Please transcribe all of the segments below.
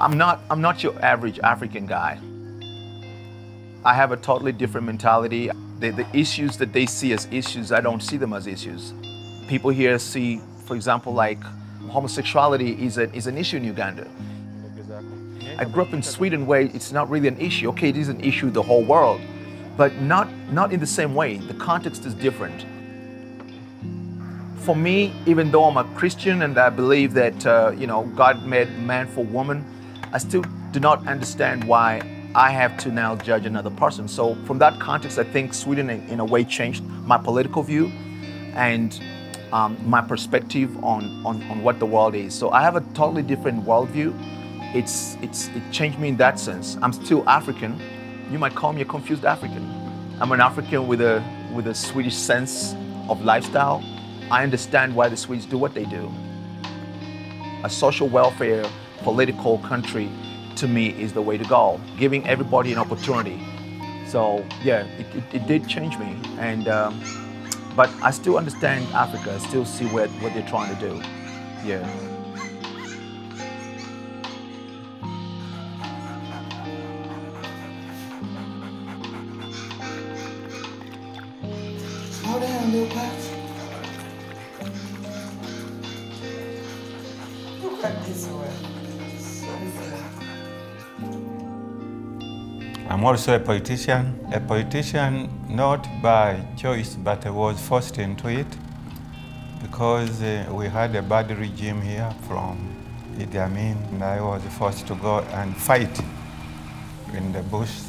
I'm not your average African guy. I have a totally different mentality. The issues that they see as issues, I don't see them as issues. People here see, for example, like homosexuality is an issue in Uganda. I grew up in Sweden where it's not really an issue. Okay, it is an issue in the whole world, but not in the same way. The context is different. For me, even though I'm a Christian and I believe that you know, God made man for woman, I still do not understand why I have to now judge another person. So from that context, I think Sweden in a way changed my political view and my perspective on what the world is. So I have a totally different worldview. It changed me in that sense. I'm still African. You might call me a confused African. I'm an African with a Swedish sense of lifestyle. I understand why the Swedes do what they do. A social welfare, political country, to me, is the way to go. Giving everybody an opportunity. So yeah, it did change me. And but I still understand Africa. I still see what they're trying to do. Yeah. Slow down, little Pat. Look at this way. I'm also a politician not by choice, but I was forced into it because we had a bad regime here from Idi Amin, and I was forced to go and fight in the bush.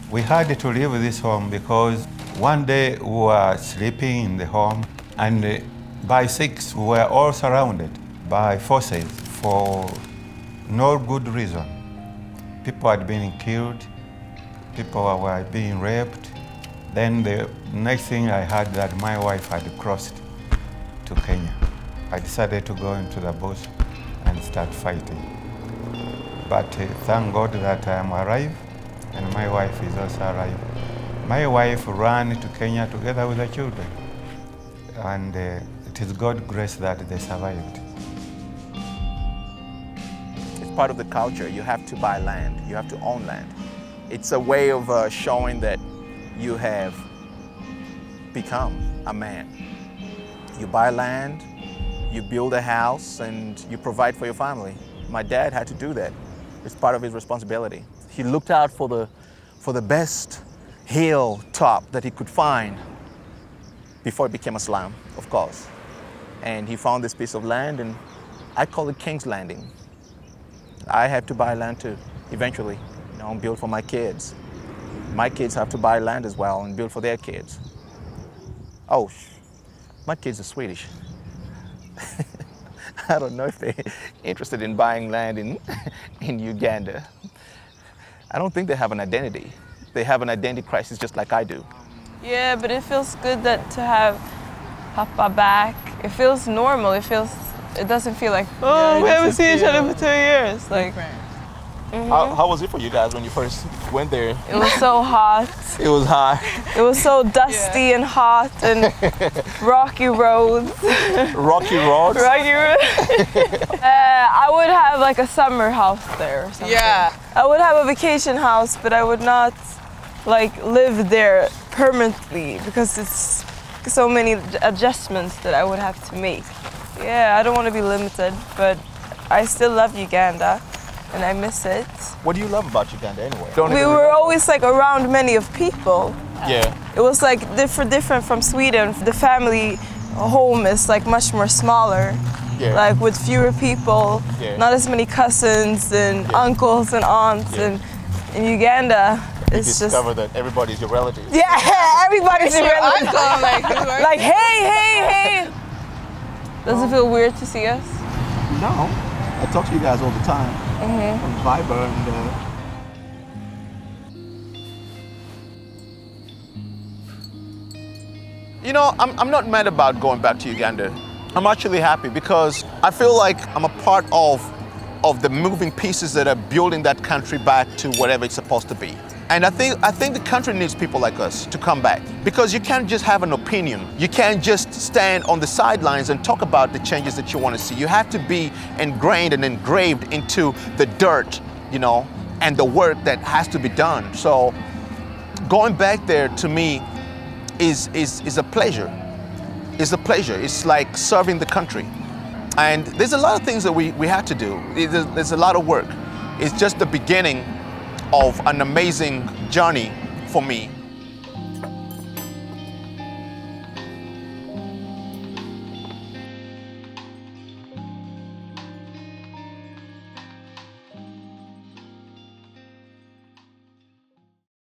We had to leave this home because one day we were sleeping in the home, and by 6 we were all surrounded by forces for no good reason. People had been killed. People were being raped. Then the next thing I heard that my wife had crossed to Kenya. I decided to go into the bush and start fighting. But thank God that I am alive and my wife is also alive. My wife ran to Kenya together with the children. And it is God's grace that they survived. It's part of the culture. You have to buy land. You have to own land. It's a way of showing that you have become a man. You buy land, you build a house, and you provide for your family. My dad had to do that. It's part of his responsibility. He looked out for the best hilltop that he could find before it became a slum, of course. And he found this piece of land, and I call it King's Landing. I had to buy land too, eventually. You know, build for my kids. My kids have to buy land as well and build for their kids. Oh, my kids are Swedish. I don't know if they're interested in buying land in Uganda. I don't think they have an identity. They have an identity crisis just like I do. Yeah, but it feels good to have Papa back. It feels normal. It doesn't feel like, oh, we haven't seen each other for 2 years. Like. Mm-hmm. How was it for you guys when you first went there? It was so hot. It was hot. It was so dusty and hot and rocky roads. Rocky roads? Rocky roads. I would have like a summer house there or something. Yeah. I would have a vacation house, but I would not like live there permanently because it's so many adjustments that I would have to make. Yeah, I don't want to be limited, but I still love Uganda. And I miss it. What do you love about Uganda anyway? We were always like around many of people. Yeah. It was like different from Sweden. The family home is like much more smaller. Yeah. Like with fewer people, yeah. Not as many cousins and uncles and aunts. Yeah. And in Uganda, it's just... You discover that everybody's your relative. Yeah, everybody's your relative. Uncle, like, hey. Does it feel weird to see us? No. I talk to you guys all the time on Viber You know, I'm not mad about going back to Uganda. I'm actually happy because I feel like I'm a part of the moving pieces that are building that country back to whatever it's supposed to be. And I think the country needs people like us to come back because you can't just have an opinion. You can't just stand on the sidelines and talk about the changes that you want to see. You have to be ingrained and engraved into the dirt. you know, and the work that has to be done. So going back there to me is a pleasure. It's a pleasure. It's like serving the country. And there's a lot of things that we have to do. There's a lot of work. It's just the beginning of an amazing journey for me.